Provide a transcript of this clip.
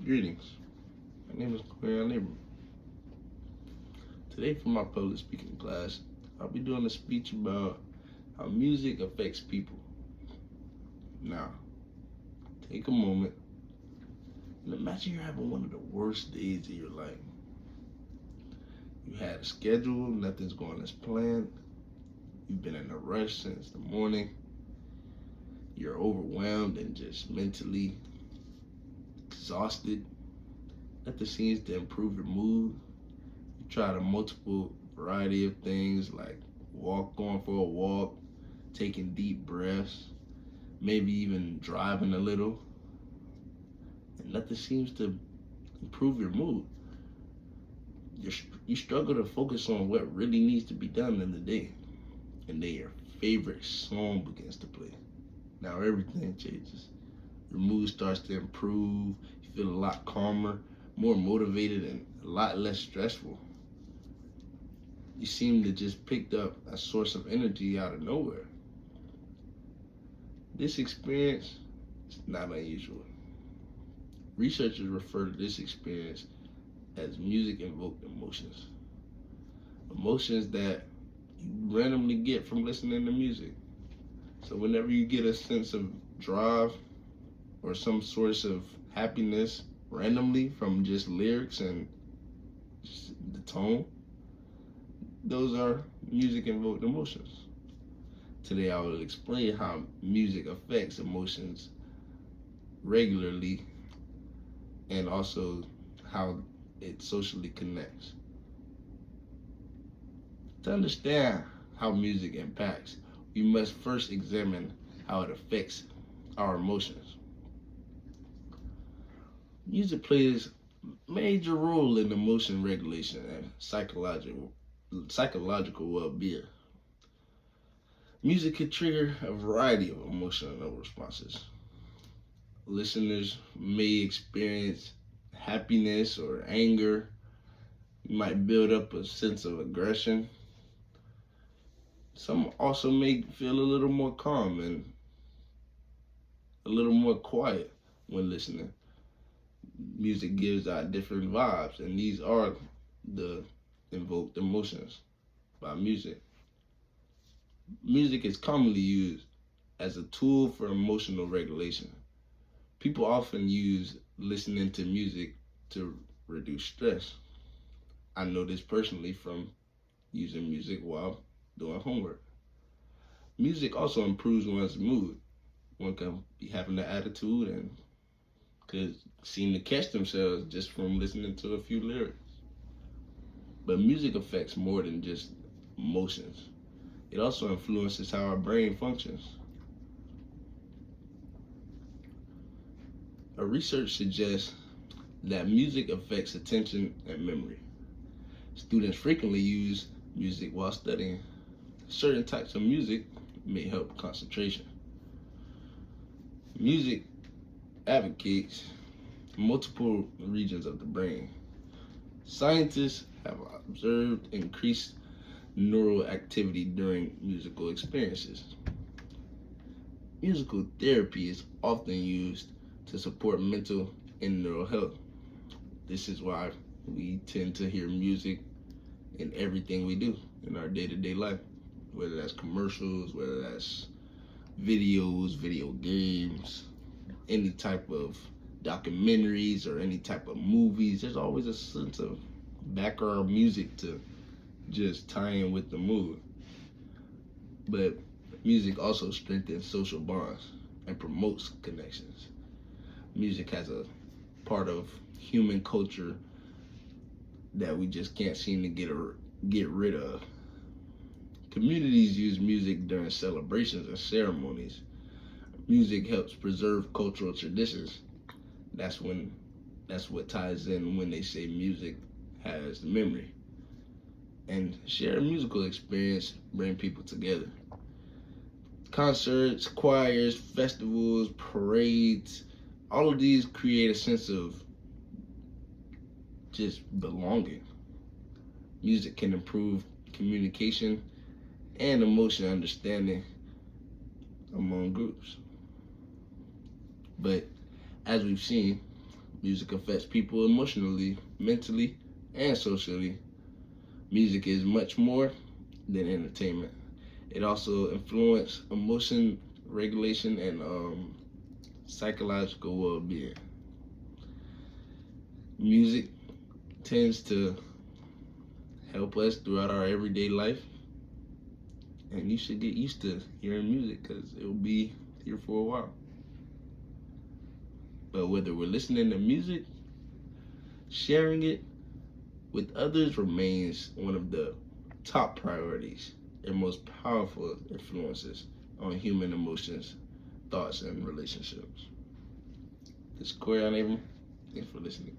Greetings. My name is Quinn Abram. Today, for my public speaking class, I'll be doing a speech about how music affects people. Now, take a moment and imagine you're having one of the worst days of your life. You had a schedule, nothing's going as planned. You've been in a rush since the morning. You're overwhelmed and just mentally exhausted. Nothing seems to improve your mood. You tried a multiple variety of things like going for a walk, taking deep breaths, maybe even driving a little, and nothing seems to improve your mood. You struggle to focus on what really needs to be done in the day, and then your favorite song begins to play. Now everything changes. Your mood starts to improve. You feel a lot calmer, more motivated, and a lot less stressful. You seem to just picked up a source of energy out of nowhere. This experience is not unusual. Researchers refer to this experience as music-invoked emotions. Emotions that you randomly get from listening to music. So whenever you get a sense of drive or some source of happiness randomly from just lyrics and just the tone, those are music-invoked emotions. Today I will explain how music affects emotions regularly and also how it socially connects. To understand how music impacts, we must first examine how it affects our emotions. Music plays a major role in emotion regulation and psychological well-being. Music can trigger a variety of emotional responses. Listeners may experience happiness or anger. You might build up a sense of aggression. Some also may feel a little more calm and a little more quiet when listening. Music gives out different vibes, and these are the invoked emotions by music. Music is commonly used as a tool for emotional regulation. People often use listening to music to reduce stress. I know this personally from using music while doing homework. Music also improves one's mood. One can be having an attitude and could seem to catch themselves just from listening to a few lyrics. But music affects more than just emotions. It also influences how our brain functions. A research suggests that music affects attention and memory. Students frequently use music while studying. Certain types of music may help concentration. Music advocates multiple regions of the brain. Scientists have observed increased neural activity during musical experiences. Musical therapy is often used to support mental and neural health. This is why we tend to hear music in everything we do in our day-to-day life, whether that's commercials, whether that's videos, video games, any type of documentaries or any type of movies. There's always a sense of background music to just tie in with the mood. But music also strengthens social bonds and promotes connections. Music has a part of human culture that we just can't seem to get rid of. Communities use music during celebrations and ceremonies. Music helps preserve cultural traditions. That's what ties in when they say music has memory. And shared musical experience bring people together. Concerts, choirs, festivals, parades, all of these create a sense of just belonging. Music can improve communication and emotional understanding among groups. But as we've seen, Music affects people emotionally, mentally, and socially. Music is much more than entertainment. It also influences emotion regulation and psychological well-being. Music tends to help us throughout our everyday life, and you should get used to hearing music because it will be here for a while. But whether we're listening to music, sharing it with others remains one of the top priorities and most powerful influences on human emotions, thoughts, and relationships. This is Corey Abram. Thanks for listening.